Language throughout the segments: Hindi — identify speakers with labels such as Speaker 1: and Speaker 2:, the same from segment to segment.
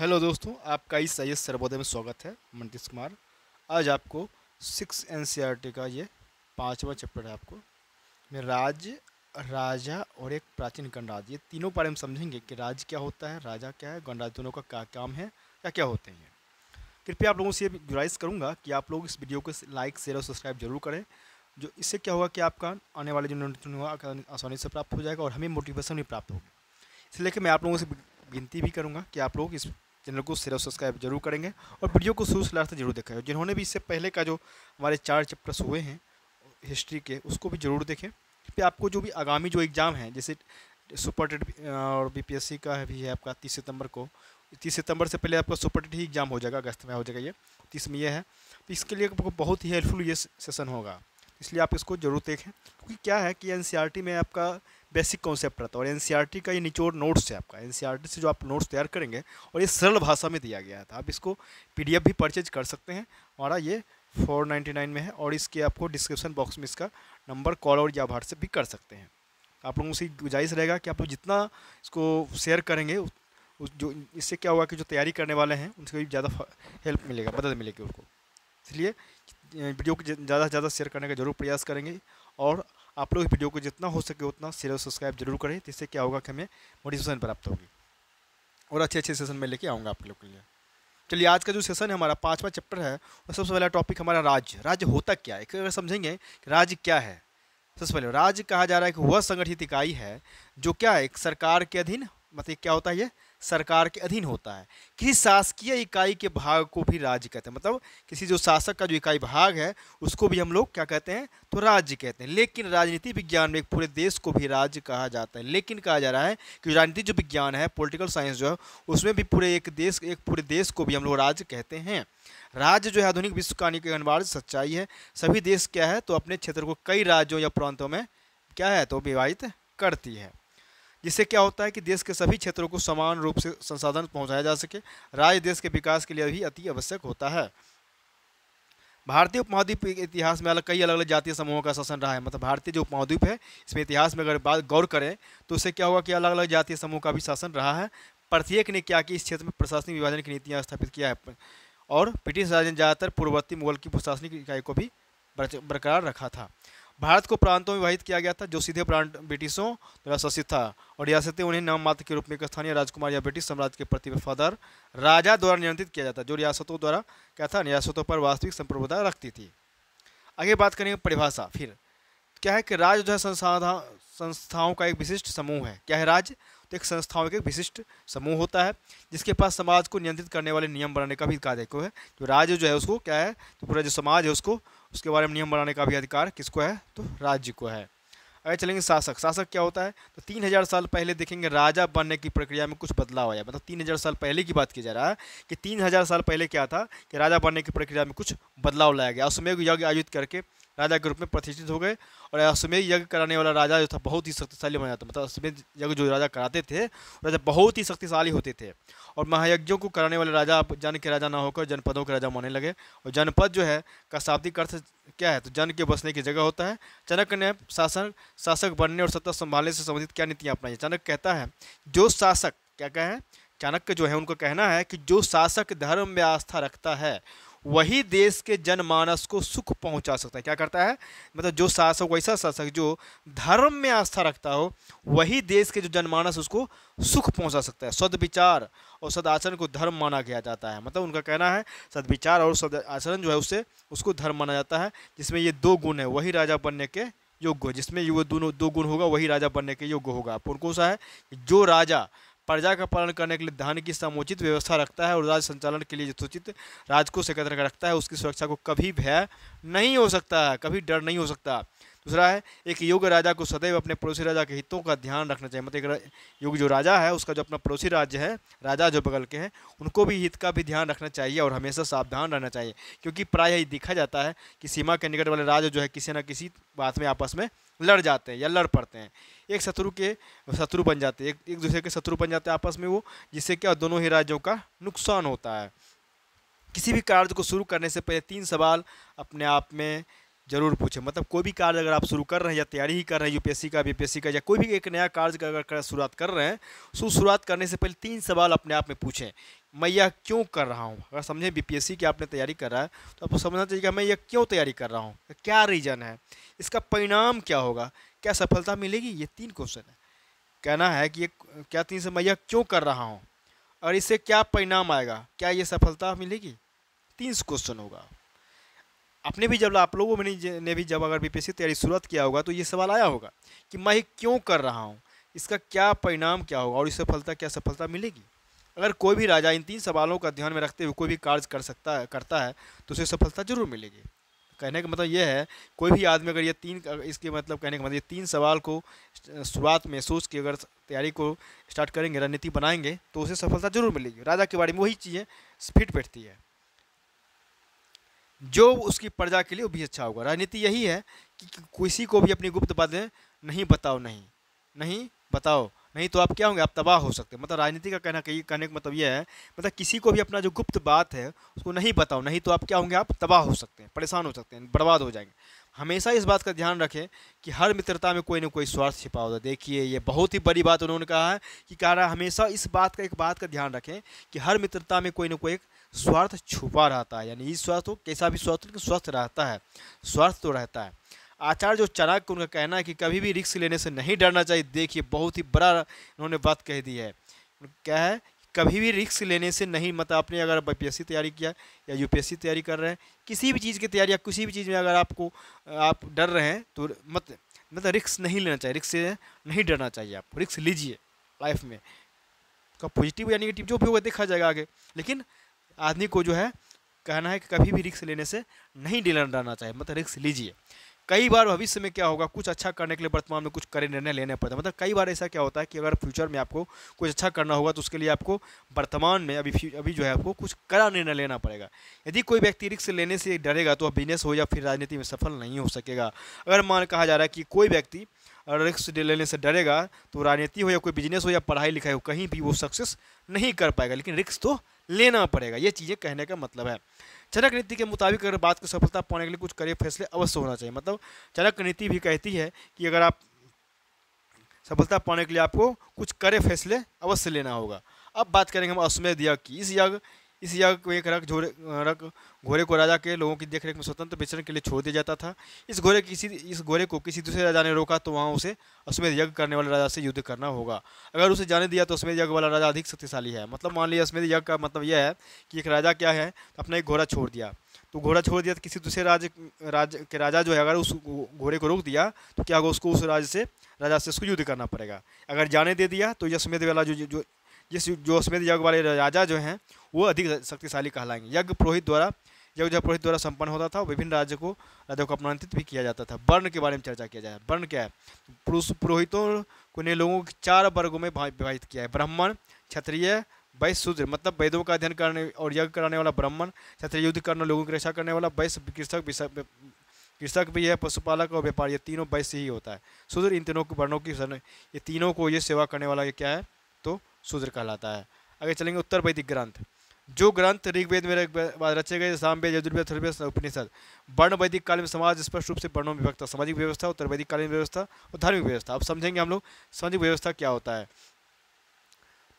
Speaker 1: हेलो दोस्तों, आपका इस आई एस सर्वोदय में स्वागत है। मंतीश कुमार। आज आपको 6 NCERT का ये 5वां चैप्टर है। आपको में राज्य, राजा और एक प्राचीन गणराज्य, ये तीनों बारे में समझेंगे कि राज्य क्या होता है, राजा क्या है, गणराज्य, दोनों का क्या काम है, क्या क्या होते हैं। कृपया आप लोगों से ये गुजारिश करूँगा कि आप लोग इस वीडियो को लाइक, शेयर और सब्सक्राइब जरूर करें। जो इससे क्या होगा कि आपका आने वाले जो नोटिफिकेशन होगा आसानी से प्राप्त हो जाएगा और हमें मोटिवेशन भी प्राप्त होगी। इसलिए कि मैं आप लोगों से विनती भी करूंगा कि आप लोग इस चैनल को शेयर और सब्सक्राइब जरूर करेंगे और वीडियो को शुरू से लास्ट तक जरूर देखें। जिन्होंने भी इससे पहले का जो हमारे 4 चैप्टर्स हुए हैं हिस्ट्री के, उसको भी जरूर देखें। फिर आपको जो भी आगामी जो एग्ज़ाम है, जैसे सुपर टेट और बीपीएससी का भी है आपका 30 सितंबर को। 30 सितंबर से पहले आपका सुपर टेट ही एग्ज़ाम हो जाएगा, अगस्त में हो जाएगा। ये 30 में ये है, तो इसके लिए आपको बहुत ही हेल्पफुल ये सेशन होगा, इसलिए आप इसको जरूर देखें। क्योंकि क्या है कि एनसीईआरटी में आपका बेसिक कॉन्सेप्ट रहता है और एनसीईआरटी का ये निचोड़ नोट्स है आपका। एनसीईआरटी से जो आप नोट्स तैयार करेंगे और ये सरल भाषा में दिया गया था। आप इसको पीडीएफ भी परचेज कर सकते हैं, हमारा ये 499 में है और इसके आपको डिस्क्रिप्शन बॉक्स में इसका नंबर कॉल और या व्हाट्सएप भी कर सकते हैं। आप लोगों से गुजारिश रहेगा कि आप लोग जितना इसको शेयर करेंगे जो इससे क्या होगा कि जो तैयारी करने वाले हैं उनको भी ज़्यादा हेल्प मिलेगा, मदद मिलेगी उनको। इसलिए वीडियो को ज़्यादा से ज़्यादा शेयर करने का जरूर प्रयास करेंगे और आप लोग इस वीडियो को जितना हो सके उतना शेयर और सब्सक्राइब जरूर करें। जिससे क्या होगा कि हमें मोटिवेशन प्राप्त होगी और अच्छे अच्छे सेशन में लेके आऊँगा आप लोग के लिए। चलिए, आज का जो सेशन है हमारा 5वां चैप्टर है और सबसे पहला टॉपिक हमारा राज्य। राज्य होता क्या है, अगर समझेंगे कि राज्य क्या है। सबसे पहले राज्य कहा जा रहा है कि वह संगठित इकाई है जो क्या है, एक सरकार के अधीन, मतलब क्या होता है, ये सरकार के अधीन होता है। किसी शासकीय इकाई के भाग को भी राज्य कहते हैं, मतलब किसी जो शासक का जो इकाई भाग है उसको भी हम लोग क्या कहते हैं, तो राज्य कहते हैं। लेकिन राजनीति विज्ञान में एक पूरे देश को भी राज्य कहा जाता है। लेकिन कहा जा रहा है कि राजनीति जो विज्ञान है, पॉलिटिकल साइंस जो है, उसमें भी पूरे एक पूरे देश को भी हम लोग राज्य कहते हैं। राज्य जो है आधुनिक विश्व का एक अनिवार्य सच्चाई है। सभी देश क्या है, तो अपने क्षेत्र को कई राज्यों या प्रांतों में क्या है, तो विभाजित करती है। जिससे क्या होता है कि देश के सभी क्षेत्रों को समान रूप से संसाधन पहुंचाया जा सके। राज्य देश के विकास के लिए भी अति आवश्यक होता है। भारतीय उपमहाद्वीप के इतिहास में कई अलग अलग जातीय समूहों का शासन रहा है। मतलब भारतीय जो उपमहाद्वीप है, इसमें इतिहास में अगर बात गौर करें तो उससे क्या होगा कि अलग अलग जातीय समूह का भी शासन रहा है। प्रत्येक ने क्या कि इस क्षेत्र में प्रशासनिक विभाजन की नीतियाँ स्थापित किया है और ब्रिटिश राज ने ज़्यादातर पूर्ववर्ती मुगल की प्रशासनिक इकाई को भी बरकरार रखा था। भारत को प्रांतों में विभाजित किया गया था जो सीधे प्रांत ब्रिटिशों द्वारा शासित था और रियासतें उन्हें नाम मात्र के रूप में स्थानीय राजकुमार या ब्रिटिश साम्राज्य के प्रति वफादार राजा द्वारा नियंत्रित किया जाता, जो रियासतों द्वारा क्या था, रियासतों पर वास्तविक संप्रभुता रखती थी। आगे बात करेंगे परिभाषा। फिर क्या है कि राज्य जो है संस्थाओं का एक विशिष्ट समूह है। क्या है राज्य, तो एक संस्थाओं का एक विशिष्ट समूह होता है जिसके पास समाज को नियंत्रित करने वाले नियम बनाने का भी अधिकार है। जो राज्य जो है उसको क्या है, तो पूरा जो समाज है उसको उसके बारे में नियम बनाने का भी अधिकार किसको है, तो राज्य को है। अगर चलेंगे शासक। शासक क्या होता है, तो 3000 साल पहले देखेंगे राजा बनने की प्रक्रिया में कुछ बदलाव आया। मतलब 3000 साल पहले की बात की जा रहा है कि 3000 साल पहले क्या था कि राजा बनने की प्रक्रिया में कुछ बदलाव लाया गया। अश्वमेध यज्ञ आयोजित करके राजा के रूप में प्रतिष्ठित हो गए और अश्वमेध यज्ञ कराने वाला राजा जो था बहुत ही शक्तिशाली बना था। मतलब अश्वमेध यज्ञ जो राजा कराते थे, राजा बहुत ही शक्तिशाली होते थे और महायज्ञों को कराने वाले राजा अब जन के राजा ना होकर जनपदों के राजा मानने लगे। और जनपद जो है का शाब्दिक अर्थ क्या है, तो जन के बसने की जगह होता है। चाणक्य ने शासक बनने और सत्ता संभालने से संबंधित क्या नीतियाँ अपनाई। चाणक्य कहता है जो शासक, क्या कहे, चाणक्य जो है उनको कहना है कि जो शासक धर्म में आस्था रखता है वही देश के जनमानस को सुख पहुंचा सकता है। क्या करता है, मतलब जो शासक, वैसा शासक जो धर्म में आस्था रखता हो वही देश के जो जनमानस उसको सुख पहुंचा सकता है। सद्विचार और सदाचरण को धर्म माना गया जाता है। मतलब उनका कहना है सद्विचार और सदाचरण जो है उससे उसको धर्म माना जाता है, जिसमें ये 2 गुण है वही राजा बनने के योग्य हो। जिसमें ये दोनों 2 गुण होगा वही राजा बनने के योग्य होगा। कौन सा है, जो राजा प्रजा का पालन करने के लिए धन की समुचित व्यवस्था रखता है और राज्य संचालन के लिए यथोचित राजकोष एकत्र कर रखता है, उसकी सुरक्षा को कभी भय नहीं हो सकता है, कभी डर नहीं हो सकता। दूसरा है, एक योग्य राजा को सदैव अपने पड़ोसी राजा के हितों का ध्यान रखना चाहिए। मतलब एक योग्य जो राजा है उसका जो अपना पड़ोसी राज्य है, राजा जो बगल के हैं, उनको भी हित का भी ध्यान रखना चाहिए और हमेशा सावधान रहना चाहिए। क्योंकि प्रायः ही देखा जाता है कि सीमा के निकट वाले राज्य जो है किसी न किसी बात में आपस में लड़ जाते हैं या लड़ पड़ते हैं। एक शत्रु बन जाते हैं, एक दूसरे के शत्रु बन जाते हैं आपस में वो, जिससे क्या दोनों ही राज्यों का नुकसान होता है। किसी भी कार्य को शुरू करने से पहले 3 सवाल अपने आप में जरूर पूछें। मतलब कोई भी कार्य अगर आप शुरू कर रहे हैं या तैयारी ही कर रहे हैं यूपीएससी का, बीपीएससी का, या कोई भी एक नया कार्य का अगर शुरुआत कर रहे हैं, तो शुरुआत करने से पहले 3 सवाल अपने आप में पूछें। मैं यह क्यों कर रहा हूँ? अगर समझें बीपीएससी की आपने तैयारी कर रहा है तो आपको समझना चाहिए कि मैं यह क्यों तैयारी कर रहा हूँ, क्या रीज़न है, इसका परिणाम क्या होगा, क्या सफलता मिलेगी। ये 3 क्वेश्चन है। कहना है कि ये क्या 3 से मैं यह क्यों कर रहा हूँ और इससे क्या परिणाम आएगा, क्या ये सफलता मिलेगी। 3 क्वेश्चन होगा। आपने भी जब आप लोगों ने भी जब अगर बीपीएससी तैयारी शुरुआत किया होगा तो ये सवाल आया होगा कि मैं ये क्यों कर रहा हूँ, इसका क्या परिणाम क्या होगा और इस सफलता क्या सफलता मिलेगी। अगर कोई भी राजा इन 3 सवालों का ध्यान में रखते हुए कोई भी कार्य करता है तो उसे सफलता जरूर मिलेगी। कहने का मतलब यह है, कोई भी आदमी अगर ये 3 इसके मतलब कहने का मतलब ये 3 सवाल को शुरुआत में सोच के अगर तैयारी को स्टार्ट करेंगे, रणनीति बनाएंगे, तो उसे सफलता जरूर मिलेगी। राजा के बारे में वही चीज़ें फिट बैठती है, जो उसकी प्रजा के लिए वो भी अच्छा होगा। राजनीति यही है कि किसी को भी अपनी गुप्त बातें नहीं बताओ, नहीं बताओ, नहीं तो आप क्या होंगे, आप तबाह हो सकते हैं। मतलब राजनीति का कहने का मतलब यह है, मतलब किसी को भी अपना जो गुप्त बात है उसको नहीं बताओ, नहीं तो आप क्या होंगे, आप तबाह हो सकते हैं, परेशान हो सकते हैं, बर्बाद हो जाएंगे। हमेशा इस बात का ध्यान रखें कि हर मित्रता में कोई ना कोई स्वार्थ छिपा होता है। देखिए ये बहुत ही बड़ी बात उन्होंने कहा है कि कह रहा है हमेशा इस बात का ध्यान रखें कि हर मित्रता में कोई ना कोई एक स्वार्थ छुपा रहता है। यानी इस स्वार्थ हो, कैसा भी स्वार्थ, स्वस्थ रहता है, स्वार्थ तो रहता है। आचार्य जो चाणक्य, उनका कहना है कि कभी भी रिस्क लेने से नहीं डरना चाहिए। देखिए बहुत ही बड़ा उन्होंने बात कह दी है। क्या है, कभी भी रिस्क लेने से नहीं, मतलब आपने अगर बीपीएससी तैयारी किया या यूपीएससी तैयारी कर रहे हैं, किसी भी चीज़ की तैयारी या किसी भी चीज़ में अगर आप डर रहे हैं तो मतलब रिस्क नहीं लेना चाहिए, रिस्क से नहीं डरना चाहिए। आप रिस्क लीजिए लाइफ में, का पॉजिटिव या नेगेटिव जो भी होगा देखा जाएगा आगे। लेकिन आदमी को जो है कहना है कि कभी भी रिस्क लेने से नहीं डरना चाहिए, मतलब रिस्क लीजिए। कई बार भविष्य में क्या होगा, कुछ अच्छा करने के लिए वर्तमान में कुछ करे निर्णय लेने पड़ता है। मतलब कई बार ऐसा क्या होता है कि अगर फ्यूचर में आपको कुछ अच्छा करना होगा तो उसके लिए आपको वर्तमान में अभी जो है आपको कुछ कड़ा निर्णय लेना पड़ेगा। यदि कोई व्यक्ति रिस्क लेने से डरेगा तो बिजनेस हो या फिर राजनीति में सफल नहीं हो सकेगा। अगर मान कहा जा रहा है कि कोई व्यक्ति रिस्क लेने से डरेगा तो राजनीति हो या कोई बिजनेस हो या पढ़ाई लिखाई हो, कहीं भी वो सक्सेस नहीं कर पाएगा। लेकिन रिस्क तो लेना पड़ेगा, ये चीज़ें कहने का मतलब है। चाणक्य नीति के मुताबिक अगर बात की सफलता पाने के लिए कुछ कड़े फैसले अवश्य होना चाहिए। मतलब चाणक्य नीति भी कहती है कि अगर आप सफलता पाने के लिए आपको कुछ कड़े फैसले अवश्य लेना होगा। अब बात करेंगे हम अश्वमेध यज्ञ की। इस यज्ञ को एक रख घोड़े को राजा के लोगों की देखरेख में स्वतंत्र विचरण के लिए छोड़ दिया जाता था। इस घोड़े को किसी दूसरे राजा ने रोका तो वहाँ उसे अश्वमेध यज्ञ करने वाले राजा से युद्ध करना होगा। अगर उसे जाने दिया तो अश्वमेध यज्ञ वाला राजा अधिक शक्तिशाली है। मतलब मान लिया अश्वमेध यज्ञ का मतलब यह है कि एक राजा क्या है, अपना एक घोड़ा छोड़ दिया, तो घोड़ा छोड़ दिया तो किसी दूसरे राजा जो है अगर उस घोड़े को रोक दिया तो क्या होगा, उसको उस राजा से उसको युद्ध करना पड़ेगा। अगर जाने दे दिया तो अश्वमेध वाला जो अश्वमेध यज्ञ वाले राजा जो हैं वो अधिक शक्तिशाली कहलाएंगे। यज्ञ पुरोहित द्वारा संपन्न होता था। विभिन्न राजों को अपमानित भी किया जाता था। वर्ण के बारे में चर्चा किया जाए। वर्ण क्या है, पुरोहितों को ने लोगों के 4 वर्गों में विभाजित किया है। ब्राह्मण, क्षत्रिय, वैश्य, शूद्र। मतलब वेदों का अध्ययन करने और यज्ञ कराने वाला ब्राह्मण, क्षत्रिय युद्ध करने लोगों की रक्षा करने वाला, वैश्य कृषक भी है, पशुपालक और व्यापारी, ये तीनों वैश्य ही होता है। शूद्र इन तीनों वर्णों की ये तीनों को ये सेवा करने वाला ये क्या है, तो शूद्र कहलाता है। आगे चलेंगे उत्तर वैदिक ग्रंथ। जो ग्रंथ ऋग्वेद में रचे गए, सामवेद, यजुर्वेद, अथर्ववेद, उपनिषद। वर्ण वैदिक काल में समाज स्पष्ट रूप से वर्णों में विभक्त था। सामाजिक व्यवस्था, उत्तर वैदिक कालीन व्यवस्था और धार्मिक व्यवस्था। अब समझेंगे हम लोग सामाजिक व्यवस्था क्या होता है।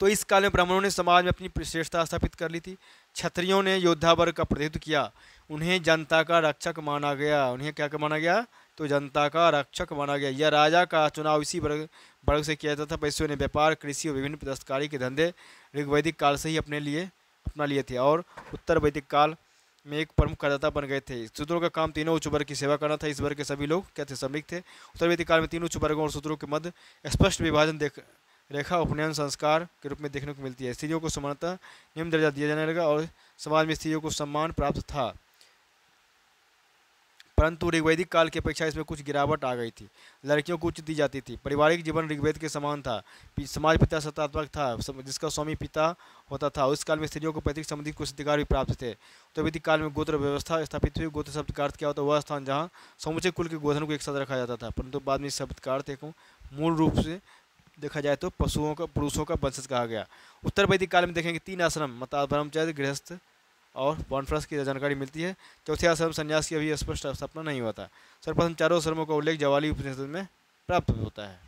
Speaker 1: तो इस काल में ब्राह्मणों ने समाज में अपनी श्रेष्ठता स्थापित कर ली थी। क्षत्रियों ने योद्धा वर्ग का प्रतिनिधित्व किया, उन्हें जनता का रक्षक माना गया। उन्हें क्या माना गया, तो जनता का रक्षक माना गया। यह राजा का चुनाव इसी वर्ग से किया जाता था। वैश्यों ने व्यापार, कृषि और विभिन्न दस्तकारी के धंधे ऋग्वैदिक काल से ही अपना लिए थे और उत्तर वैदिक काल में एक प्रमुख करदाता बन गए थे। शूद्रों का काम तीनों उच्च वर्ग की सेवा करना था। इस वर्ग के सभी लोग क्या थे, श्रमिक थे। उत्तर वैदिक काल में तीनों उच्च वर्गों और शूद्रों के मध्य स्पष्ट विभाजन रेखा उपनयन संस्कार के रूप में देखने को मिलती है। स्त्रियों को समानता निम्न दर्जा दिया जाने लगा और समाज में स्त्रियों को सम्मान प्राप्त था। परंतु ऋग्वैदिक काल की अपेक्षा इसमें कुछ गिरावट आ गई थी। लड़कियों को उच्च दी जाती थी। पारिवारिक जीवन ऋग्वेद के समान था। समाज पिता सत्तात्मक था, जिसका स्वामी पिता होता था। उस काल में स्त्रियों को पैतृक संबंधी कुछ अधिकार भी प्राप्त थे। उत्तर वैदिक काल में गोत्र व्यवस्था स्थापित हुई। गोत्र शब्द का अर्थ क्या होता है, वह स्थान जहाँ समूचे कुल के गोधन को एक साथ रखा जाता था। परंतु बाद में इस शब्द का अर्थ एक मूल रूप से देखा जाए तो पुरुषों का वंशज कहा गया। उत्तर वैदिक काल में देखेंगे 3 आश्रम, मतलब ब्रह्मचर्य, गृहस्थ और वानप्रस्थ की जानकारी मिलती है। चौथे आश्रम संन्यास की अभी स्पष्ट स्थापना नहीं हुआ था। सर्वप्रथम चारों आश्रमों का उल्लेख ज्वाली उपनिषद में प्राप्त होता है।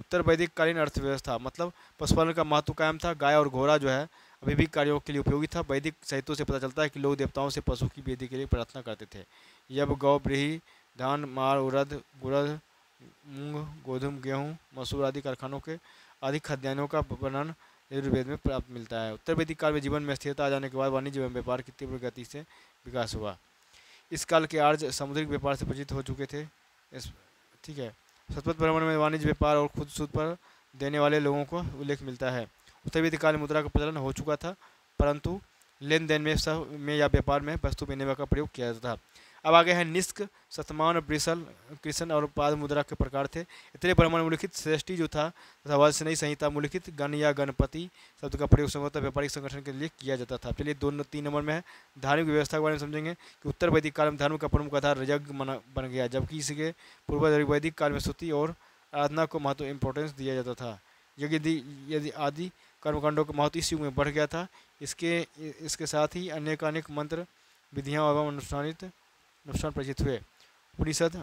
Speaker 1: उत्तर वैदिक कालीन अर्थव्यवस्था मतलब पशुपालन का महत्व कायम था। गाय और घोड़ा जो है अभी भी कार्यों के लिए उपयोगी था। वैदिक साहित्यों से पता चलता है कि लोग देवताओं से पशु की वृद्धि के लिए प्रार्थना करते थे। यब गौ ब्रीही धान मार उड़द गुड़द मूंग गोधूम गेहूँ मसूर आदि कारखानों के आदि खाद्यान्नों का वर्णन यजुर्वेद में प्राप्त मिलता है। उत्तर वैदिक काल में जीवन में स्थिरता आ जाने के बाद वाणिज्य एवं व्यापार की तीव्र गति से विकास हुआ। इस काल के आर्य समुद्रिक व्यापार से परिचित हो चुके थे। ठीक है। शतपथ ब्राह्मण में वाणिज्य व्यापार और खुद सूद पर देने वाले लोगों को उल्लेख मिलता है। उत्तर वैदिक काल में मुद्रा का प्रचलन हो चुका था, परंतु लेन देन में या व्यापार में वस्तु विनिमय का प्रयोग किया जाता था। अब आगे है निष्क शतमान ब्रिसल कृष्ण और पाद मुद्रा के प्रकार थे। इतने ब्राह्मण मूल्यलिखित श्रेष्ठी जो था तथा वाजस्नेयी संहिता मूल्यलिखित गण या गणपति शब्द का प्रयोग संभवतः व्यापारिक संगठन के लिए किया जाता था। चलिए 2-3 नंबर में है धार्मिक व्यवस्था के बारे में समझेंगे कि उत्तर वैदिक काल में धर्म का प्रमुख आधार यज्ञ बन गया, जबकि इसके पूर्व वैदिक काल में स्तुति और आराधना को महत्व इंपॉर्टेंस दिया जाता था। यदि आदि कर्मकांडों का महत्व इस युग में बढ़ गया था। इसके साथ ही अनेक मंत्र विधियाँ एवं अनुष्ठान परिचित हुए। उपनिषदों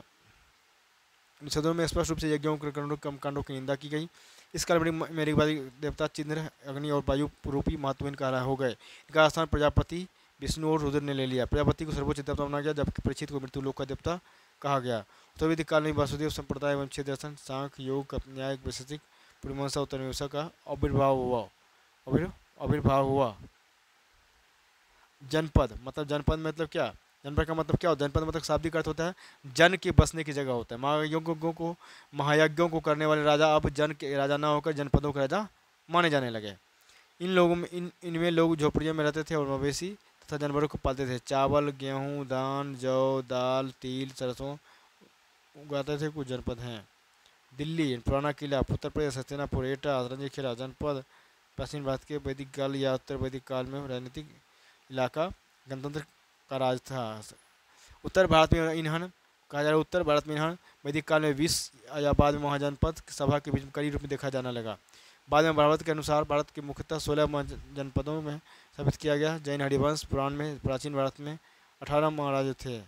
Speaker 1: में स्पष्ट रूप से यज्ञों कर्मकांडों की निंदा की गई। इस काल में मेघवादी देवता चिंद्र अग्नि और वायु रूपी महत्वहीन काल हो गए। इनका स्थान प्रजापति विष्णु और रुद्र ने ले लिया। प्रजापति को सर्वोच्च देवता माना गया, जबकि परीक्षित को मृत्यु लोक का देवता कहा गया। उत्तर वैदिक काल में वासुदेव संप्रदाय एवं छह दर्शन सांख्य योग न्याय वैशेषिक पूर्वमीमांसा उत्तर मीमांसा का आविर्भाव हुआ। जनपद मतलब क्या? जनपद का मतलब क्या होता है? जनपद मतलब शाब्दिक अर्थ होता है जन के बसने की जगह होता है। महायज्ञों को करने वाले राजा अब जन के राजा न होकर जनपदों के राजा माने जाने लगे। इनमें लोग झोपड़ियों में रहते थे और मवेशी तथा जानवरों को पालते थे। चावल गेहूँ धान जौ दाल तिल सरसों उगाते थे। कुछ जनपद हैं दिल्ली पुराना किला, उत्तर प्रदेश हस्तिनापुर, एटा रंजीखेड़ा जनपद प्राचीन भारत के वैदिक काल या उत्तर वैदिक काल में राजनीतिक इलाका गणतंत्र का राज था। उत्तर भारत में इन्हन कहा जा रहा है। उत्तर भारत में इन्हन वैदिक काल में 20 या बाद में महाजनपद सभा के बीच में कड़ी रूप में देखा जाने लगा। बाद में भारत के अनुसार भारत के मुख्यतः 16 जनपदों में स्थापित किया गया। जैन हरिवंश पुराण में प्राचीन भारत में 18 महाराज थे।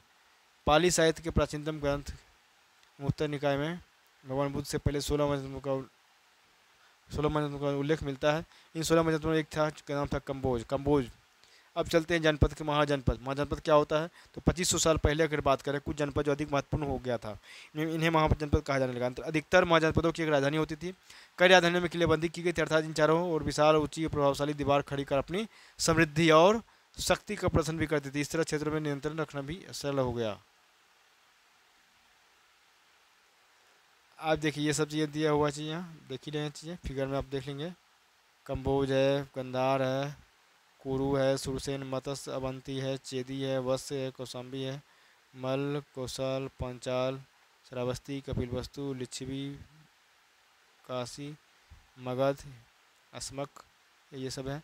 Speaker 1: पाली साहित्य के प्राचीनतम ग्रंथ उत्तर निकाय में भगवान बुद्ध से पहले 16 महाजनपदों का उल्लेख मिलता है। इन 16 महाजनपदों में एक था जिसका नाम था कंबोज। अब चलते हैं जनपद के महाजनपद क्या होता है? तो 2500 साल पहले अगर बात करें कुछ जनपद जो अधिक महत्वपूर्ण हो गया था इन्हें महाजनपद कहा जाने लगा। अधिकतर महाजनपदों की एक राजधानी होती थी। कई राजधानियों में किलेबंदी की गई थी, अर्थात इन चारों और विशाल ऊंची प्रभावशाली दीवार खड़ी कर अपनी समृद्धि और शक्ति का प्रदर्शन भी करती थी। इस तरह क्षेत्रों में नियंत्रण रखना भी सरल हो गया। आप देखिए ये सब चीज़ें दिया हुआ चाहिए, यहाँ देख ही रहे हैं चीज़ें फिगर में आप देख लेंगे। कंबोज है, गंधार है, कुरु है, सुरसेन, मत्स्य, अवंती है, चेदी है, वत्स है, कौशाम्बी है, मल, कौशल, पंचाल, श्रावस्ती, कपिलवस्तु, लिच्छवी, काशी, मगध, अस्मक ये सब है।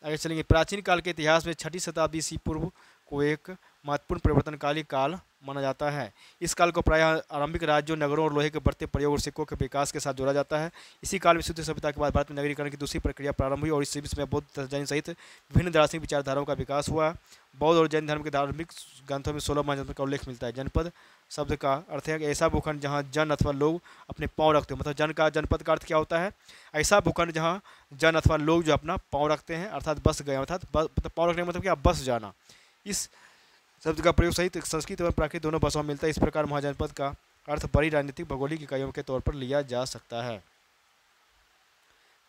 Speaker 1: आगे चलेंगे। प्राचीन काल के इतिहास में 6ठी शताब्दी ईसा पूर्व को एक महत्वपूर्ण परिवर्तनकाली काल माना जाता है। इस काल को प्रायः आरंभिक राज्यों नगरों और लोहे के बढ़ते प्रयोग और सिक्कों के विकास के साथ जोड़ा जाता है। इसी काल में शुद्ध सभ्यता के बाद भारत में नगरीकरण की दूसरी प्रक्रिया प्रारंभ हुई और इस में बौद्ध तथा जैन सहित विभिन्न दार्शनिक विचारधाराओं का विकास हुआ। बौद्ध और जैन धर्म के धार्मिक ग्रंथों में 16 महाजनपद का उल्लेख मिलता है। जनपद शब्द का अर्थ है ऐसा भूखंड जहाँ जन अथवा लोग अपने पाँव रखते हो। मतलब जनपद का अर्थ क्या होता है? ऐसा भूखंड जहाँ जन अथवा लोग जो अपना पाँव रखते हैं, अर्थात बस गए, अर्थात पाँव रखने का मतलब क्या? बस जाना। इस शब्द का प्रयोग सहित संस्कृत एवं प्राकृत दोनों भाषाओं में मिलता है। इस प्रकार महाजनपद का अर्थ बड़ी राजनीतिक भौगोलिक इकाइयों के तौर पर लिया जा सकता है।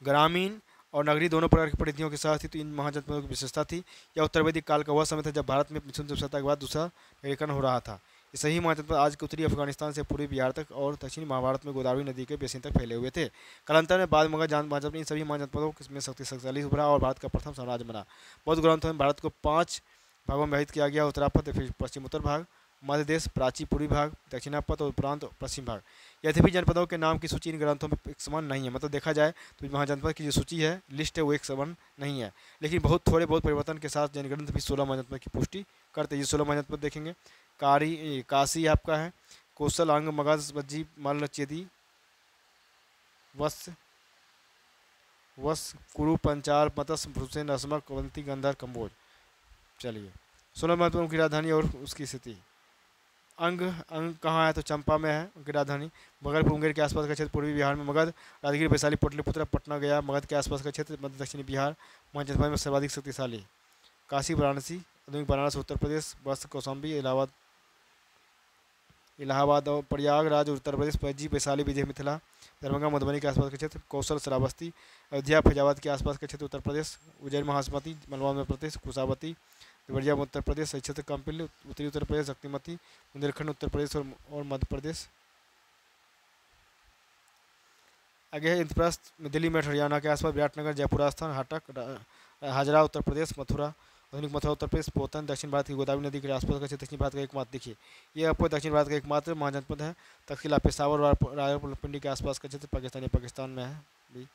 Speaker 1: ग्रामीण और नगरीय दोनों प्रकार की परिधियों के साथ ही तो इन महाजनपदों की विशेषता थी। यह उत्तर वैदिक काल का वह समय था जब भारत में शुद्ध सभ्यता के बाद दूसरा नगरीकरण हो रहा था। इसे ही महाजनपद आज के उत्तरी अफगानिस्तान से पूर्वी बिहार तक और दक्षिणी महाभारत में गोदावरी नदी के बेसिन तक फैले हुए थे। कालांतर में बाद महाजनपद इन सभी महाजनपदों में शक्तिशाली उभरा और भारत का प्रथम साम्राज्य बना। बौद्ध ग्रंथों में भारत को 5 भागों में विभाजित किया गया। उत्तरापद फिर पश्चिम उत्तर भाग, मध्य देश, प्राची पूर्वी भाग, दक्षिणापद और उपरांत पश्चिम भाग। यद्यपि जनपदों के नाम की सूची इन ग्रंथों में एक समान नहीं है। मतलब देखा जाए तो महाजनपद की जो सूची है, लिस्ट है, वो एक समान नहीं है। लेकिन बहुत परिवर्तन के साथ जैन ग्रंथ भी 16 महाजनपद की पुष्टि करते हैं। ये 16 महाजनपद देखेंगे। काशी आपका है, कौशल, अंग, मगध, वज्जी, मल्ल, चेदी, वत्स, वस, कुरु, पंचाल, मतस, भूसेन, असमक, अवंती, गंधर, कम्बोज। चलिए, 16 महत्वपूर्ण की राजधानी और उसकी स्थिति। अंग अंग कहाँ है? तो चंपा में है उनकी राजधानी। बगलपुर मुंगेर के आसपास का क्षेत्र पूर्वी बिहार में। मगध, राजगीर, वैशाली, पाटलिपुत्र, पटना, गया, मगध के आसपास का क्षेत्र मध्य दक्षिणी बिहार। महाजनपद में सर्वाधिक शक्तिशाली। काशी, वाराणसी, आधुनिक बनारस उत्तर प्रदेश। बस्त, कौशाम्बी, इलाहाबाद, इलाहाबाद और प्रयागराज उत्तर प्रदेश। पणजी, वैशाली, विजय, मिथिला। दरभंगा, मधुबनी के आसपास का क्षेत्र। कौशल, श्रावस्ती। अयोध्या, फैजाबाद के आसपास का क्षेत्र उत्तर प्रदेश। उज्जैन, महासमती, मलवा मध्य प्रदेश। कुशावती, देवरिया उत्तर प्रदेश। सही क्षेत्र कंपिल, उत्तरी उत्तर प्रदेश। शक्तिमती, बुंदेलखंड उत्तर प्रदेश और मध्य प्रदेश। आगे है इंद्रप्रस्थ, दिल्ली में हरियाणा के आसपास। विराटनगर, जयपुर राजस्थान। हाटक, हाजरा उत्तर प्रदेश। मथुरा, आधुनिक मथुरा उत्तर प्रदेश। पोतन, दक्षिण भारत की गोदावरी नदी के आसपास का क्षेत्र। दक्षिण भारत का एकमात्र, देखिए ये आपको दक्षिण भारत का एकमात्र महाजनपद है। तक्षशिला, पेशावर और रावलपिंडी के आसपास का क्षेत्र। पाकिस्तान में है भी।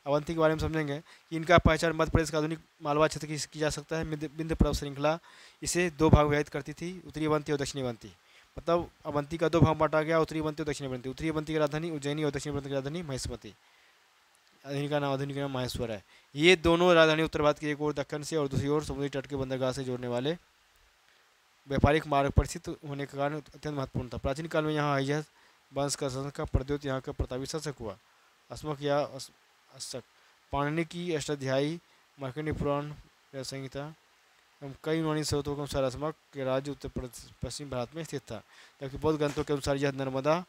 Speaker 1: अवंती के बारे में समझेंगे कि इनका पहचान मध्य प्रदेश का आधुनिक मालवा क्षेत्र की जा सकता है। विंध्य पर्वत श्रृंखला इसे दो भाग विभाजित करती थी, उत्तरी अवंती और दक्षिणी अवंती। मतलब अवंती का दो भाग बांटा गया, उत्तरी अवंती और दक्षिणी अवंती। उत्तरी अवंती की राजधानी उज्जैनी और दक्षिणी अवंती की राजधानी महेशमती। आधुनिक का नाम महेश्वर है। ये दोनों राजधानी उत्तर भारत की एक ओर दक्कन से और दूसरी ओर समुद्री तट के बंदरगाह से जोड़ने वाले व्यापारिक मार्ग पर स्थित होने के कारण अत्यंत महत्वपूर्ण था। प्राचीन काल में यहाँ अय्यर वंश का शासन का प्रद्योत यहाँ का प्रतापी शासक हुआ। अस्मक या अशक, पाणिनि की अष्टाध्यायी, मार्कंडेय पुराण संहिता एवं कई यूनानी स्रोतों के अनुसार अस्मक के राज्य उत्तर पश्चिम भारत में स्थित था, जबकि बौद्ध ग्रंथों के अनुसार यह नर्मदा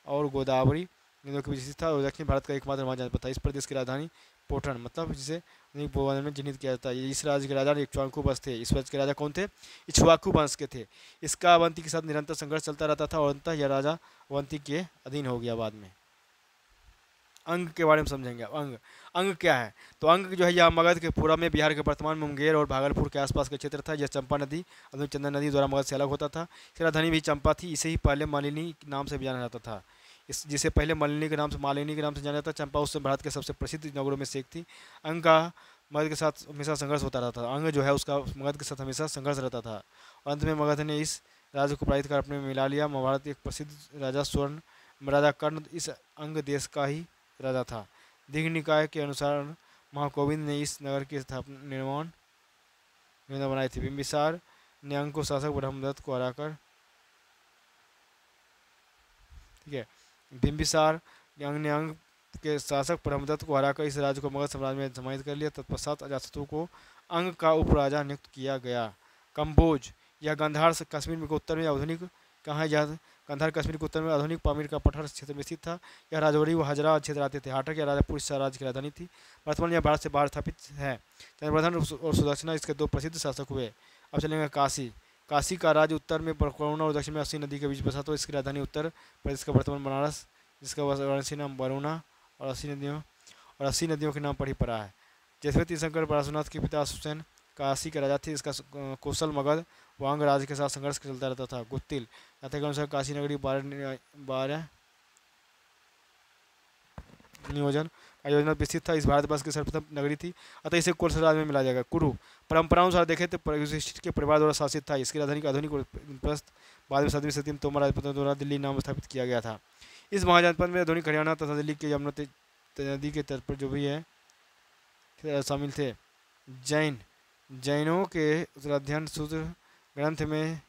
Speaker 1: और गोदावरी नदियों के बीच स्थित था और दक्षिण भारत का एकमात्र महाजनपद था। इस प्रदेश की राजधानी पोटन, मतलब जिसे भोवन में चिन्हित किया जाता है। इस राज्य के राजा इक्ष्वाकु वंश थे। इस राज्य के राजा कौन थे? इक्ष्वाकु वंश के थे। इसका अवंती के साथ निरंतर संघर्ष चलता रहता था और अंततः यह राजा अवंती के अधीन हो गया बाद में। अंग के बारे में समझेंगे। अंग क्या है? तो अंग जो है यह मगध के पूर्व में बिहार के वर्तमान मुंगेर और भागलपुर के आसपास का क्षेत्र था। यह चंपा नदी, आधुनिक चंदन नदी द्वारा मगध से अलग होता था। इसकी राजधानी भी चंपा थी। इसे ही पहले मालिनी नाम से भी जाना जाता था। जिसे पहले मालिनी के नाम से जाना जाता। चंपा उस भारत के सबसे प्रसिद्ध नगरों में से एक थी। अंग का मगध के साथ हमेशा संघर्ष होता रहता था। अंग जो है उसका मगध के साथ हमेशा संघर्ष रहता था। अंत में मगध ने इस राज्य को पराजित कर अपने में मिला लिया। महाभारत एक प्रसिद्ध राजा राजा कर्ण इस अंग देश का ही राजा था। दीघ निकाय के अनुसार महाकोविंद ने इस नगर की निर्माण योजना बनाई थी। बिंबिसार ने अंग को शासक ब्रह्मदत्त को हराकर, ठीक है, बिंबिसार ने अंग के शासक ब्रह्मदत्त को हराकर इस राज्य को मगध साम्राज्य में समाहित कर लिया। तत्पश्चात अजातशत्रु को अंग का उपराजा नियुक्त किया गया। कंबोज, यह गांधार कश्मीर के उत्तर में आधुनिक कहाँ है? यह गांधार कश्मीर के उत्तर में आधुनिक पामीर का पठार क्षेत्र में स्थित था। यह राजौरी व हजरा क्षेत्र आते थे। हाटक या राजापुर इस राज्य की राजधानी थी। वर्तमान यह भारत से बाहर स्थापित है। चंद्रवर्धन और सुदक्षिणा इसके दो प्रसिद्ध शासक हुए। अब चलेंगे काशी। काशी का राज्य उत्तर में करुणा और दक्षिण में अस्सी नदी के बीच बसा था। इसकी राजधानी उत्तर प्रदेश का वर्तमान बनारस, जिसका वाराणसी नाम वरुणा और अस्सी नदियों के नाम पर ही पड़ा है। जैसे तीर्थंकर पार्श्वनाथ के पिता हुसैन काशी के राजा थे। इसका कौशल मगध वांग राज्य के साथ संघर्ष चलता रहता था। गुत्तिल कथा के अनुसार काशी नगरी 12 नियोजन का योजना विस्तृत था। इस भारतवर्ष की सर्वप्रथम नगरी थी, अतः इसे कोसल राज्य में मिला जाएगा। कुरु परंपराओं अनुसार देखें तो युधिष्ठिर के परिवार द्वारा शासित था। इसकी राजधानी आधुनिक प्रस्थ बाद में 7वीं शताब्दी में तोमर राजपूतों द्वारा दिल्ली नाम स्थापित किया गया था। इस महाजनपद में आधुनिक हरियाणा तथा दिल्ली के यमुना नदी के तट पर जो भी है शामिल थे। जैनों के उत्तराध्ययन सूत्र ग्रंथ में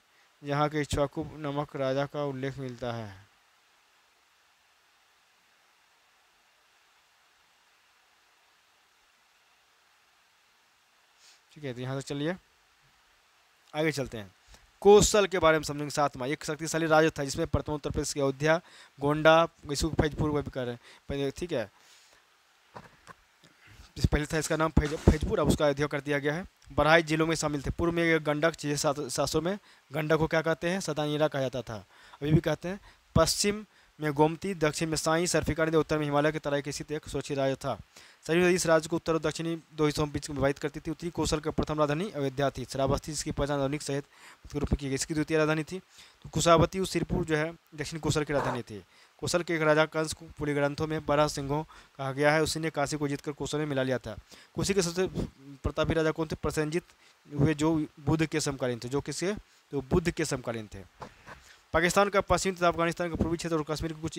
Speaker 1: यहाँ के इक्ष्वाकु नामक राजा का उल्लेख मिलता है। ठीक है, तो यहाँ से चलिए आगे चलते हैं। कौशल के बारे में समझेंगे। सातवां, एक शक्तिशाली राज्य था जिसमें प्रथम उत्तर प्रदेश की अयोध्या, गोंडा, फैजपुर को भी कर रहे हैं। ठीक है, पहले था इसका नाम फैजपुर, अब उसका अयोध्या कर दिया गया है। बरहाइच जिलों में शामिल थे। पूर्व में गंडक, 600 में गंडक को क्या कहते हैं? सतानीरा कहा जाता था, अभी भी कहते हैं। पश्चिम में गोमती, दक्षिण में साई, सर्फिका नदी, उत्तर में हिमालय के तराई के स्थित एक सुरक्षित राज्य था। सरयू नदी इस राज्य को उत्तर और दक्षिणी दो हिस्सों में बीच में विभाजित करती थी। उत्तरी कौशल का प्रथम राजधानी अयोध्या थी। श्रावस्ती जिसकी पहचान आधुनिक सहित के रूप में की गई, इसकी द्वितीय राजधानी थी। तो कुशावती सिरपुर जो है दक्षिण कौशल की राजधानी थी। कौशल के एक राजा कंस को पूरे ग्रंथों में 12 सिंहों कहा गया है। उसी ने काशी को जीतकर कौशल में मिला लिया था। कुशी के सबसे प्रतापी राजा कौन थे? प्रसेनजित हुए, जो बुद्ध के समकालीन थे। जो बुद्ध के समकालीन थे। पाकिस्तान का पश्चिम तथा अफगानिस्तान का पूर्वी क्षेत्र और कश्मीर के कुछ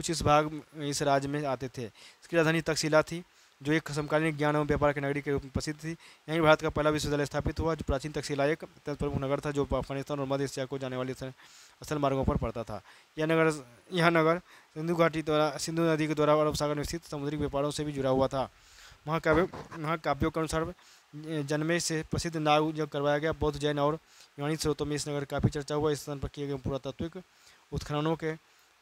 Speaker 1: इस भाग इस राज्य में आते थे। इसकी राजधानी तक्षशिला थी। जो एक समकालीन ज्ञान एवं व्यापार की नगरी के रूप में प्रसिद्ध थी। यहीं भारत का पहला विश्वविद्यालय स्थापित हुआ, जो प्राचीन तक्षशिला एक अत्यंत प्रमुख नगर था, जो अफगानिस्तान और मध्य एशिया को जाने वाले स्थल मार्गों पर पड़ता था। यह नगर सिंधु घाटी द्वारा, सिंधु नदी के द्वारा अरब सागर में स्थित समुद्री व्यापारों से भी जुड़ा हुआ था। महाकाव्यों के अनुसार जन्मे से प्रसिद्ध नाग जब करवाया गया। बौद्ध, जैन और यूनानी स्रोतों में इस नगर की काफ़ी चर्चा हुआ। इस स्थान पर किए गए पुरातात्विक उत्खननों के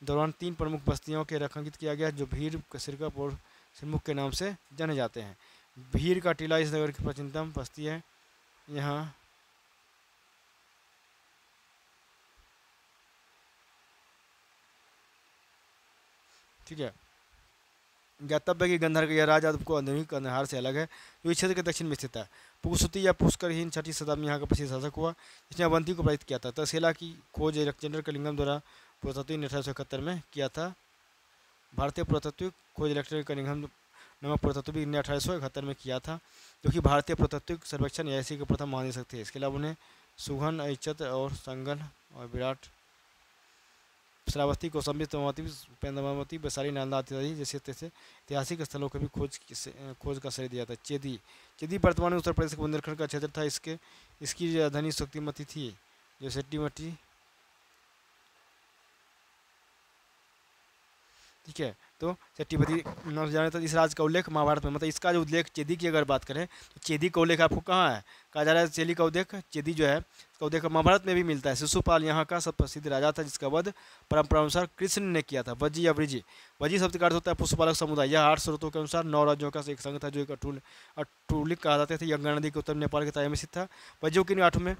Speaker 1: दौरान 3 प्रमुख बस्तियों के रेखांकित किया गया, जो भीर, सिरकप और सिरमुख के नाम से जाने जाते हैं। भीर का टीला इस नगर की प्राचीनतम बस्ती है। यहाँ ठीक है। ज्ञातव्य है कि गंधर का यह राज अब को आधुनिक कंधार से अलग है, जो इस क्षेत्र के दक्षिण में स्थित है। पुष्पति या पुष्करहीन 6वीं शताब्दी में यहाँ का प्रसिद्ध शासक हुआ, जिसने अवंती को पराजित किया था। तक्षशिला की खोज अलेक्जेंडर कलिंगम द्वारा पुरातत्व ने 1871 में किया था। भारतीय पुरातत्व खोज अलेक्जेंडर कलिंगम नामक पुरातत्व ने 1871 में किया था, जो कि भारतीय पुरातत्व सर्वेक्षण एएससी के प्रथम महानिदेशक थे। इसके अलावा उन्हें सुघन, ऐच्छत्र और संगन और विराट, श्रावस्ती, कौशाम्बी, तमावती, पेंदमावती, वैशाली, नालंदा इत्यादि जैसे तैसे ऐतिहासिक स्थलों का भी खोज का श्रेय दिया था। चेदी वर्तमान में उत्तर प्रदेश के बुंदेलखंड का क्षेत्र था। इसकी राजधानी शक्तिमती थी, जो सेट्टीमठी, ठीक है। तो सेट्टीपति नाम से जाना था। इस राज का उल्लेख महाभारत में, मतलब इसका जो उल्लेख चेदी की अगर बात करें तो चेदी का उल्लेख आपको कहाँ है, कहा जा रहा है चेदी का उल्लेख, चेदी जो है इसका उल्लेख महाभारत में भी मिलता है। शिशुपाल यहाँ का सब प्रसिद्ध राजा था, जिसका वध परंपरा अनुसार कृष्ण ने किया था। वज्जी या वृजी, वज्जी शब्द का अर्थ होता है पुष्पपालक समुदाय। यह 8 स्रोतों के अनुसार 9 राज्यों का एक संघ था, जो एक अटूलिक कहा जाते थे। गंगा नदी के उत्तर नेपाल के तराई में स्थित था। वज्जियों की 8 में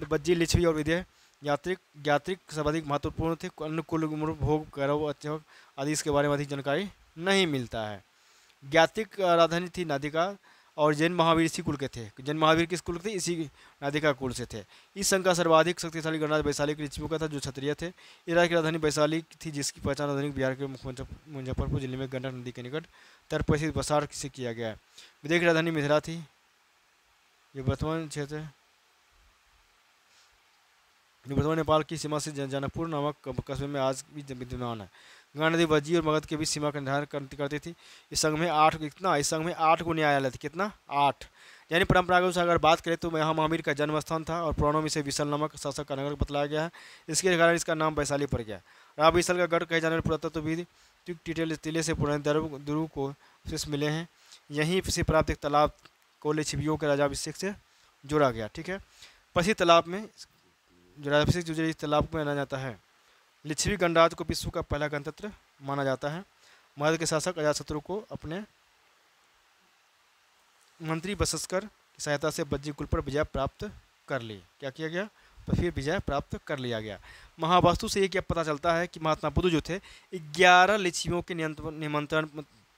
Speaker 1: वज्जी, लिच्छवी और विदेह ज्ञात्रिक सर्वाधिक महत्वपूर्ण थे। अन्य कुल, भोग, गौरव, अत्यवक आदि इसके बारे में अधिक जानकारी नहीं मिलता है। ज्ञात्रिक राजधानी थी नादिका, और जैन महावीर इसी कुल के थे। जैन महावीर किस कुल के थे, इसी नादिका कुल से थे। इस संघ का सर्वाधिक शक्तिशाली गणराज्य वैशाली के लिच्छवियों का था, जो क्षत्रिय थे। इस राज्य की राजधानी वैशाली थी, जिसकी पहचान आधुनिक बिहार के मुजफ्फरपुर जिले में गंडक नदी के निकट तट स्थित बसार से किया गया है। विदेह की राजधानी मिथिला थी। ये वर्तमान क्षेत्र है, जो वर्तमान नेपाल की सीमा से जनकपुर नामक कस्बे में आज भी विद्यमान है। गंगा नदी वज्जी और मगध के बीच सीमा का निर्धारण करती थी। इस संघ में 8 को न्यायालय थे। कितना? 8। यानी परंपरागत से अगर बात करें तो यहाँ महावीर का जन्म स्थान था, और पुराणों में से विशाल नामक शासक का नगर बतलाया गया है। इसके कारण इसका नाम वैशाली पड़ गया। राजा विशाल का गढ़ कहे जाने वाले पुरातत्वविद टीले से पुराने दुर्ग को अवशेष मिले हैं। यहीं से प्राप्त एक तालाब को लिच्छवियों के राजाभिषेक से जोड़ा गया। ठीक है। प्रसिद्ध तालाब में जो राजाभिषेक जो इस तालाब को माना जाता है। लिच्छवी गणराज्य को विश्व का पहला गणतंत्र माना जाता है। मगध के शासक अजातशत्रु को अपने मंत्री बसस्कर की सहायता से वज्जी कुल पर विजय प्राप्त कर ली। क्या किया गया? तो फिर विजय प्राप्त कर लिया गया। महावास्तु से ये क्या पता चलता है कि महात्मा बुद्ध जो थे 11 लिच्छवियों के निमंत्रण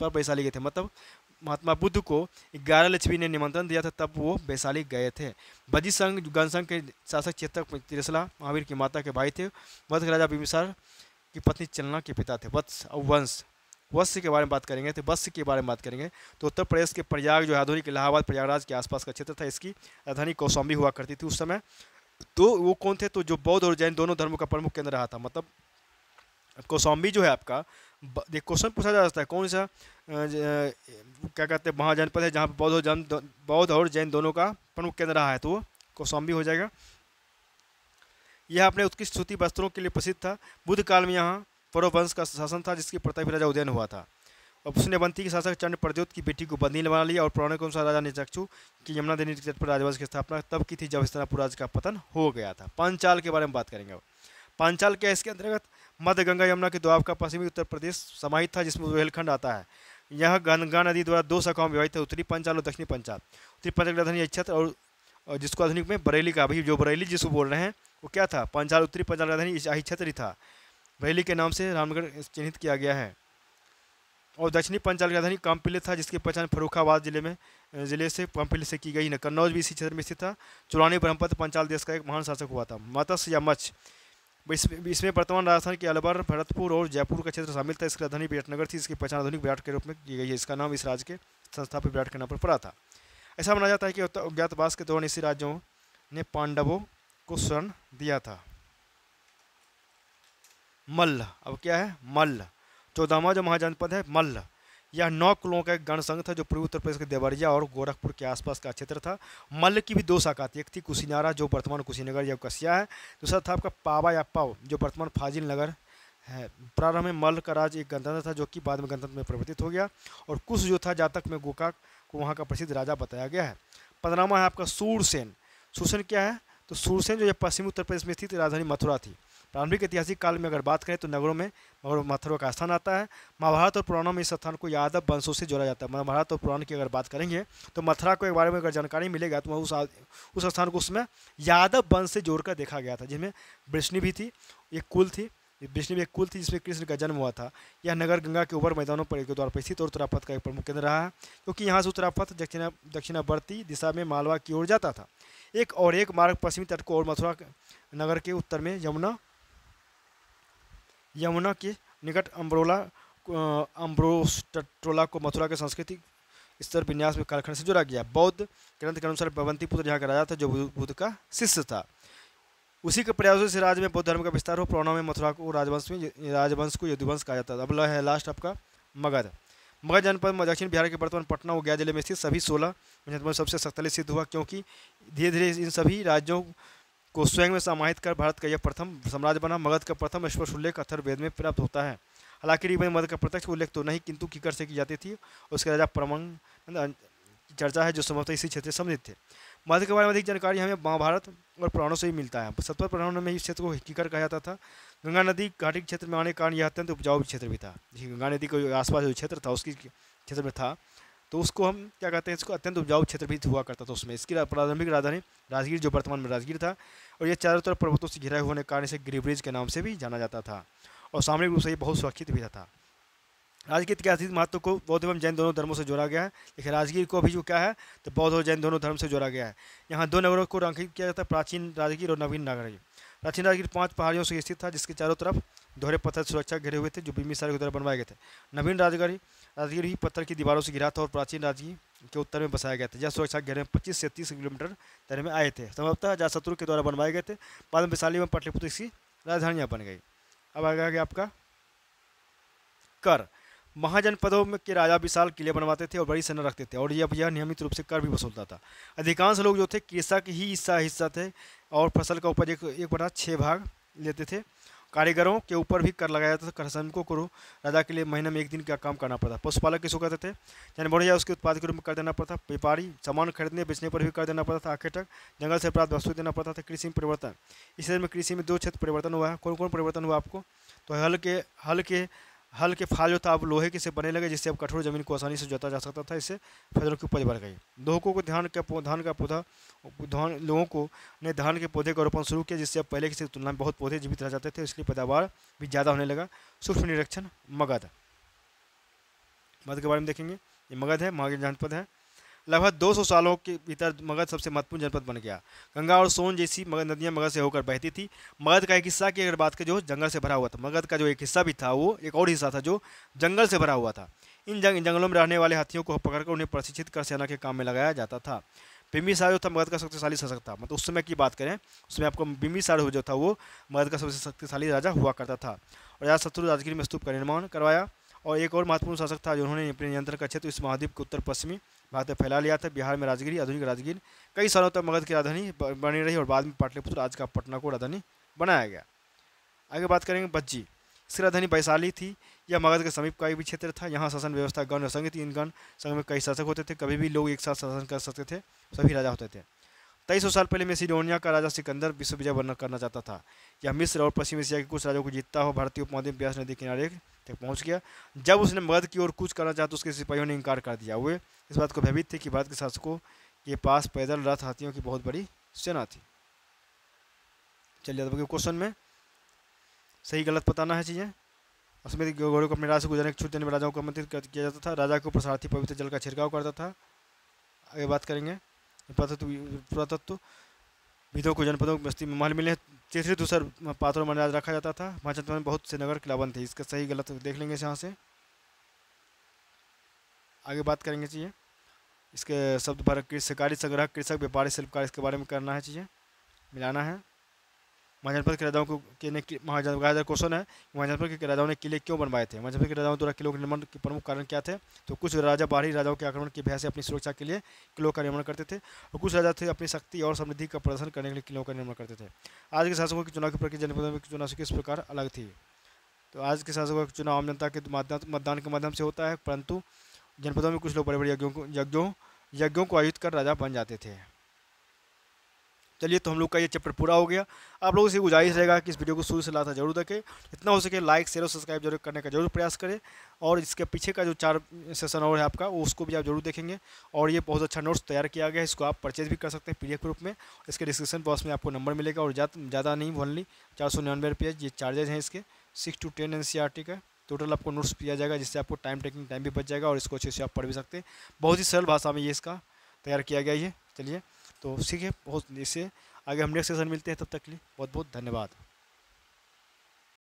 Speaker 1: पर वैशाली गए थे। मतलब महात्मा बुद्ध को 11 लिच्छवी ने निमंत्रण दिया था, तब वो वैशाली गए थे। वज्जी संघ गणसंघ के शासक चेतक तिरसला महावीर की माता के भाई थे। वत्स के राजा बिंबिसार की पत्नी चलना के पिता थे। वत्स और वत्स के बारे में बात करेंगे तो वत्स के बारे में बात करेंगे तो उत्तर प्रदेश के प्रयाग जो आधुनिक इलाहाबाद प्रयागराज के आसपास का क्षेत्र था, इसकी राजधानी कौशाम्बी हुआ करती थी उस समय। तो वो कौन थे? तो जो बौद्ध और जैन दोनों धर्मों का प्रमुख केंद्र रहा था। मतलब कौशाम्बी जो है आपका, क्वेश्चन पूछा जा सकता है कौन सा क्या कहते हैं महाजनपद है जहाँ पर बौद्ध और जैन दोनों का प्रमुख केंद्र रहा है, तो वो कौशाम्बी हो जाएगा। यह अपने उत्कृष्ट सूती वस्त्रों के लिए प्रसिद्ध था। बुद्ध काल में यहाँ पौरव वंश का शासन था, जिसकी प्रतापी राजा उदयन हुआ था। और उसने अवंती के शासक चंड प्रद्योत की बेटी को बंदी बना लिया, और पुराणों के अनुसार राजा निचक्षु की यमुना नदी के तट पर राजवंश की स्थापना तब की थी जब हस्तिनापुर राज्य का पतन हो गया था। पांचाल के बारे में बात करेंगे। पांचाल क्या? इसके अंतर्गत मध्य गंगा यमुना के दोआब का पश्चिमी उत्तर प्रदेश समाहित था, जिसमें रोहिलखंड आता है। यह गंगा नदी द्वारा 2 शाखाओं में विभाजित है, उत्तरी पंचाल और दक्षिणी पंचाल। उत्तरी पंचाल की राजधानी अक्षत और जिसको आधुनिक में बरेली का, अभी जो बरेली जिसको बोल रहे हैं वो क्या था? पंचाल। उत्तरी पंचाल की राजधानी अहिच्छत्र ही था। बरेली के नाम से रामगढ़ चिन्हित किया गया है। और दक्षिणी पंचाल की राजधानी कामपिले था, जिसकी पहचान फर्रुखाबाद जिले से कामपिले से की गई है। कन्नौज भी इसी क्षेत्र में स्थित था। चुरानी ब्रह्मपुत्र पंचाल देश का एक महान शासक हुआ था। मत्स्य या मच्छ, इसमें वर्तमान राजस्थान के अलवर, भरतपुर और जयपुर का क्षेत्र शामिल था। इसकी राजधानी विराटनगर थी। इसकी पहचान आधुनिक विराट के रूप में की गई है। इसका नाम इस राज्य के संस्थापक विराट के नाम पर पड़ा था। ऐसा माना जाता है कि अज्ञातवास के दौरान इसी राज्यों ने पांडवों को शरण दिया था। मल्ल, अब क्या है? मल्ल 14वां जो महाजनपद है मल्ल। यह 9 कुलों का एक गण संघ था जो पूर्वी उत्तर प्रदेश के देवरिया और गोरखपुर के आसपास का क्षेत्र था। मल्ल की भी 2 शाखा थी, एक थी कुशीनारा जो वर्तमान कुशीनगर या कसिया है, दूसरा था आपका पावा या पाव जो वर्तमान फाजिल नगर है। प्रारंभ में मल्ल का राज एक गणतंत्र था जो कि बाद में गणतंत्र में परिवर्तित हो गया, और कुश जो था जातक में गोकाक को वहाँ का प्रसिद्ध राजा बताया गया है। 15वां है आपका सूरसेन। सूरसेन क्या है? तो सूरसेन जो ये पश्चिमी उत्तर प्रदेश में स्थित राजधानी मथुरा थी। प्रारंभिक ऐतिहासिक काल में अगर बात करें तो नगरों में मगर मथुरा का स्थान आता है। महाभारत और पुराणों में इस स्थान को यादव वंशों से जोड़ा जाता है। महाभारत और पुराण की अगर बात करेंगे तो मथुरा के बारे में अगर जानकारी मिलेगा तो उस स्थान को उसमें यादव वंश से जोड़कर देखा गया था, जिसमें वृष्णि भी थी, एक कुल थी, वृष्णि भी एक कुल थी जिसमें कृष्ण का जन्म हुआ था। यह नगर गंगा के ऊपर मैदानों पर एक द्वार पर स्थित और उत्तरापथ का एक प्रमुख केंद्र रहा है, क्योंकि यहाँ से उत्तरापथ दक्षिणावर्ती दिशा में मालवा की ओर जाता था। एक मार्ग पश्चिमी तट को और मथुरा नगर के उत्तर में यमुना के निकट अम्ब्रोस्टोला को मथुरा के सांस्कृतिक स्तर विन्यास में कालखंड से जोड़ा गया। बौद्ध ग्रंथ के अनुसार बवंतीपुत्र यहाँ का राजा था जो बुद्ध का शिष्य था। उसी के प्रयासों से राज्य में बौद्ध धर्म का विस्तार हो। पुराणों में मथुरा को राजवंश को यदुवंश कहा जाता था। अब है लास्ट आपका मगध। मगध जनपद दक्षिण बिहार के वर्तमान पटना और गया जिले में स्थित सभी 16 जनपद सबसे शक्तिशाली सिद्ध हुआ, क्योंकि धीरे धीरे इन सभी राज्यों को स्वयं में समाहित कर भारत का यह प्रथम साम्राज्य बना। मगध का प्रथम स्पष्ट उल्लेख अथर्ववेद में प्राप्त होता है। हालांकि ऋग्वेद में मगध का प्रत्यक्ष उल्लेख तो नहीं, किंतु किकर से की जाती थी। उसके राजा प्रमंग की चर्चा है जो संभवतः इसी क्षेत्र से संबंधित थे। मगध के बारे में अधिक जानकारी हमें महाभारत और पुराणों से ही मिलता है। सतपथ पुराणों में इस क्षेत्र को किकर कहा जाता था। गंगा नदी घाटी के क्षेत्र में आने के कारण यह अत्यंत उपजाऊ क्षेत्र भी था। गंगा नदी के आसपास जो क्षेत्र था उसकी क्षेत्र में था, तो उसको हम क्या कहते हैं, इसको अत्यंत उपजाऊ क्षेत्र भी हुआ करता था उसमें। इसकी प्रारंभिक राजधानी राजगीर जो वर्तमान में राजगीर था, और ये चारों तरफ पर्वतों से घिरा होने के कारण इसे गिरिब्रिज के नाम से भी जाना जाता था, और सामरिक रूप से ये बहुत सुरक्षित भी था। राजगीर के ऐतिहासिक महत्व को बौद्ध एवं जैन दोनों धर्मों से जोड़ा गया है। देखिए राजगीर को भी जो क्या है तो बौद्ध और जैन दोनों धर्म से जोड़ा गया है। यहाँ 2 नगरों को अंकित किया जाता है, प्राचीन राजगीर और नवीन राजगीर। प्राचीन राजगीर 5 पहाड़ियों से स्थित था जिसके चारों तरफ दोहरे पत्थर सुरक्षा घिरे हुए थे जो बिम्बिसार के द्वारा बनवाए गए थे। नवीन राजगीर ही पत्थर की दीवारों से घिरा था और प्राचीन राजगीर के उत्तर में बसाया गया था। यह सुरक्षा घेरे में 25 से 30 किलोमीटर दायरे में आए थे। संभवतः अजातशत्रु के द्वारा बनवाए गए थे। बाद में वैशाली में पाटलिपुत्र इसकी राजधानियाँ बन गई। अब आगे गया आपका कर। महाजनपदों में के राजा विशाल किले बनवाते थे और बड़ी सेना रखते थे, और यह नियमित रूप से कर भी वसूलता था। अधिकांश लोग जो थे कृषक ही हिस्सा थे और फसल का उपज 1/6 भाग लेते थे। कारीगरों के ऊपर भी कर लगाया जाता था। कर श्रमिकों को राजा के लिए महीने में 1 दिन का काम करना पड़ता। पशुपालक किसको कहते थे, यानी बढ़िया उसके उत्पाद के रूप में कर देना पड़ता। व्यापारी सामान खरीदने बेचने पर भी कर देना पड़ता था। आखिर तक जंगल से प्राप्त वस्तु देना पड़ता था। कृषि में परिवर्तन, इस में कृषि में 2 क्षेत्र परिवर्तन हुआ है। कौन कौन परिवर्तन हुआ आपको, तो हल के फाल जो था अब लोहे के से बने लगे, जिससे अब कठोर जमीन को आसानी से जोता जा सकता था। इससे फसलों की उपज बढ़ गई। लोगों को लोगों को ने धान के पौधे का रोपण शुरू किया, जिससे अब पहले की तुलना में बहुत पौधे जीवित रह जाते थे, इसलिए पैदावार भी ज़्यादा होने लगा। सूक्ष्म निरीक्षण मगध के बारे में देखेंगे। ये मगध है, मगध जनपद है। लगभग 200 सालों के भीतर मगध सबसे महत्वपूर्ण जनपद बन गया। गंगा और सोन जैसी मगध नदियां मगध से होकर बहती थी। मगध का एक हिस्सा की अगर बात करें जो जंगल से भरा हुआ था, मगध का जो एक हिस्सा भी था वो एक और हिस्सा था जो जंगल से भरा हुआ था। इन जंगलों में रहने वाले हाथियों को पकड़कर उन्हें प्रशिक्षित कर सेना के काम में लगाया जाता था। बिम्बिसार जो था मगध का शक्तिशाली शासक था। मतलब उस समय की बात करें उसमें आपको बिम्बिसार जो था वो मगध का सबसे शक्तिशाली राजा हुआ करता था। और अजातशत्रु राजगीर में स्तूप का निर्माण करवाया। और एक और महत्वपूर्ण शासक था जिन्होंने अपने नियंत्रण का क्षेत्र इस महाद्वीप के उत्तर पश्चिमी भारत में फैला लिया था। बिहार में राजगीर, आधुनिक राजगीर कई सालों तक मगध की राजधानी बनी रही और बाद में पाटलिपुत्र आज का पटना को राजधानी बनाया गया। आगे बात करेंगे बज्जी। इसकी राजधानी वैशाली थी। यह मगध के समीप का एक भी क्षेत्र था। यहाँ शासन व्यवस्था गण और संघ थी। इन गण संघ में कई शासक होते थे, कभी भी लोग एक साथ शासन कर सकते थे, सभी राजा होते थे। 2300 साल पहले मैसिडोनिया का राजा सिकंदर विश्व विजय वर्णन करना चाहता था। यह मिस्र और पश्चिम एशिया के कुछ राज्यों को जीतता हो भारतीय उपमहाद्वीप ब्यास नदी किनारे तक पहुंच गया। जब उसने मगध की ओर कूच करना चाहा तो उसके सिपाहियों ने इनकार कर दिया। वे इस बात को भयभीत थे कि भारत के शासकों के पास पैदल रथ हाथियों की बहुत बड़ी सेना थी। चलिए अब क्वेश्चन में सही गलत बताना है चीज़ें। उसमें घोड़ों को अपने राज से गुजरने की छूट देने में राजाओं को आमंत्रित किया जाता था। राजा को प्रसारथी पवित्र जल का छिड़काव करता था। आगे बात करेंगे पुरातत्व विधों को जनपदों की बस्ती में महल मिले। तीसरी दूसर पात्रों में अनाज रखा जाता था। महाजनपद में बहुत से नगर किलाबंद थे। इसका सही गलत देख लेंगे यहाँ से। आगे बात करेंगे चीज़ें इसके शब्द भर सहकारी संग्रह कृषक व्यापारी शिल्पकार इसके बारे में करना है, चीज़ें मिलाना है। महाजनपद के राजाओं को महाजन क्वेश्चन है, महाजनपद के राजाओं ने किले क्यों बनवाए थे? महाजनपद के राजाओं द्वारा किलों के निर्माण के प्रमुख कारण क्या थे? तो कुछ राजा बाहरी राजाओं के आक्रमण की भय से अपनी सुरक्षा के लिए किलों का निर्माण करते थे, और कुछ राजा थे अपनी शक्ति और समृद्धि का प्रदर्शन करने के लिए किलों का निर्माण करते थे। आज के शासकों की चुनाव की प्रक्रिया जनपदों में चुनाव से किस प्रकार अलग थी? तो आज के शासकों का चुनाव आम जनता के मतदान के माध्यम से होता है, परंतु जनपदों में कुछ लोग बड़े बड़े यज्ञों को आयोजित कर राजा बन जाते थे। चलिए, तो हम लोग का ये चैप्टर पूरा हो गया। आप लोगों से गुजारिश रहेगा कि इस वीडियो को शुरू से लास्ट तक जरूर देखें, जितना हो सके लाइक शेयर और सब्सक्राइब जरूर करने का जरूर प्रयास करें, और इसके पीछे का जो 4 सेशन और है आपका, वो उसको भी आप जरूर देखेंगे। और ये बहुत अच्छा नोट्स तैयार किया गया है, इसको आप परचेज भी कर सकते हैं PDF के रूप में। इसके डिस्क्रिप्शन बॉक्स में आपको नंबर मिलेगा, और ज़्यादा नहीं, ओनली 499 रुपये ये चार्जेज हैं इसके। 6 to 10 NCERT का टोटल आपको नोट्स दिया जाएगा, जिससे आपको टाइम भी बच जाएगा, और इसको अच्छे से आप पढ़ भी सकते हैं। बहुत ही सरल भाषा में ये इसका तैयार किया गया ये। चलिए, तो सीखिए बहुत, इससे आगे हम नेक्स्ट सेशन मिलते हैं, तब तक के लिए बहुत बहुत धन्यवाद।